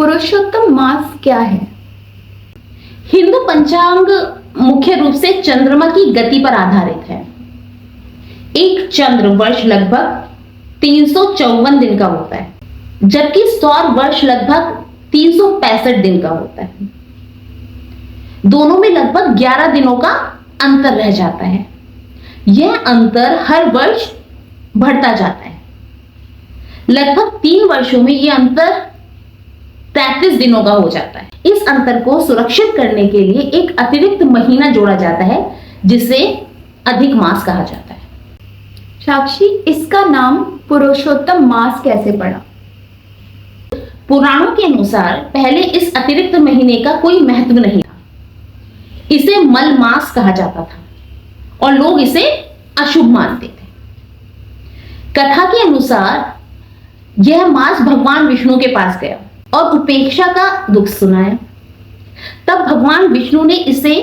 पुरुषोत्तम मास क्या है? हिंदू पंचांग मुख्य रूप से चंद्रमा की गति पर आधारित है। एक चंद्र वर्ष लगभग 354 दिन का होता है, जबकि सौर वर्ष लगभग 365 दिन का होता है। दोनों में लगभग 11 दिनों का अंतर रह जाता है। यह अंतर हर वर्ष बढ़ता जाता है। लगभग 3 वर्षों में यह अंतर 33 दिनों का हो जाता है। इस अंतर को सुरक्षित करने के लिए एक अतिरिक्त महीना जोड़ा जाता है, जिसे अधिक मास कहा जाता है। साक्षी, इसका नाम पुरुषोत्तम मास कैसे पड़ा? पुराणों के अनुसार पहले इस अतिरिक्त महीने का कोई महत्व नहीं था। इसे मल मास कहा जाता था और लोग इसे अशुभ मानते थे। कथा के अनुसार यह मास भगवान विष्णु के पास गया और उपेक्षा का दुख सुनाया। तब भगवान विष्णु ने इसे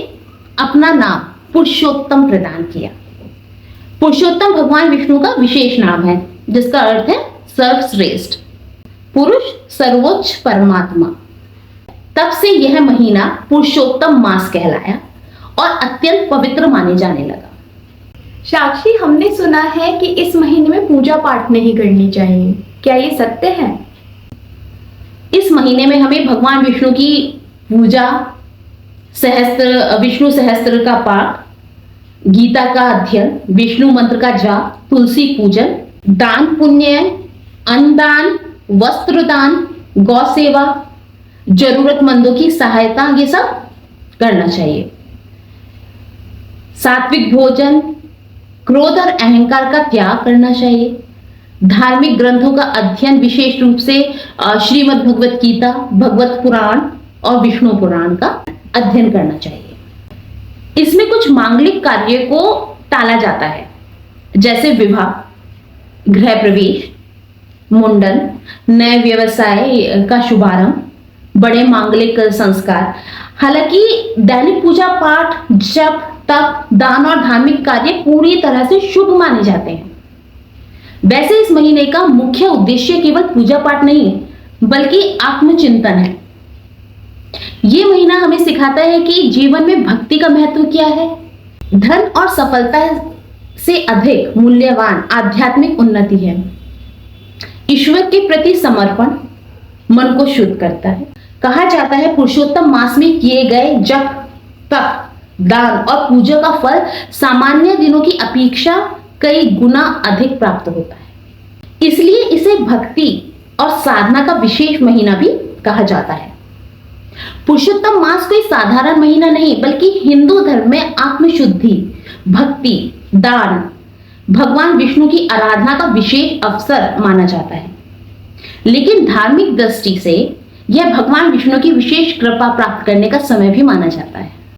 अपना नाम पुरुषोत्तम प्रदान किया। पुरुषोत्तम भगवान विष्णु का विशेष नाम है, जिसका अर्थ है सर्वश्रेष्ठ, पुरुष सर्वोच्च परमात्मा। तब से यह महीना पुरुषोत्तम मास कहलाया और अत्यंत पवित्र माने जाने लगा। साक्षी, हमने सुना है कि इस महीने में पूजा पाठ नहीं करनी चाहिए, क्या ये सत्य है? इस महीने में हमें भगवान विष्णु की पूजा, विष्णु सहस्त्र का पाठ, गीता का अध्ययन, विष्णु मंत्र का जाप, तुलसी पूजन, दान पुण्य, अन्नदान, वस्त्र दान, गौ सेवा, जरूरतमंदों की सहायता, ये सब करना चाहिए। सात्विक भोजन, क्रोध और अहंकार का त्याग करना चाहिए। धार्मिक ग्रंथों का अध्ययन, विशेष रूप से श्रीमद् भगवत गीता, भगवत पुराण और विष्णु पुराण का अध्ययन करना चाहिए। इसमें कुछ मांगलिक कार्य को टाला जाता है, जैसे विवाह, गृह प्रवेश, मुंडन, नए व्यवसाय का शुभारंभ, बड़े मांगलिक संस्कार। हालांकि दैनिक पूजा पाठ, जप, तप, दान और धार्मिक कार्य पूरी तरह से शुभ माने जाते हैं। वैसे इस महीने का मुख्य उद्देश्य केवल पूजा पाठ नहीं, बल्कि आत्मचिंतन है। यह महीना हमें सिखाता है कि जीवन में भक्ति का महत्व क्या है। धन और सफलता से अधिक मूल्यवान आध्यात्मिक उन्नति है। ईश्वर के प्रति समर्पण मन को शुद्ध करता है। कहा जाता है पुरुषोत्तम मास में किए गए जप, तप, दान और पूजा का फल सामान्य दिनों की अपेक्षा कई गुना अधिक प्राप्त होता है। इसलिए इसे भक्ति और साधना का विशेष महीना भी कहा जाता है। पुरुषोत्तम मास कोई साधारण महीना नहीं, बल्कि हिंदू धर्म में आत्मशुद्धि, भक्ति, दान, भगवान विष्णु की आराधना का विशेष अवसर माना जाता है। लेकिन धार्मिक दृष्टि से यह भगवान विष्णु की विशेष कृपा प्राप्त करने का समय भी माना जाता है।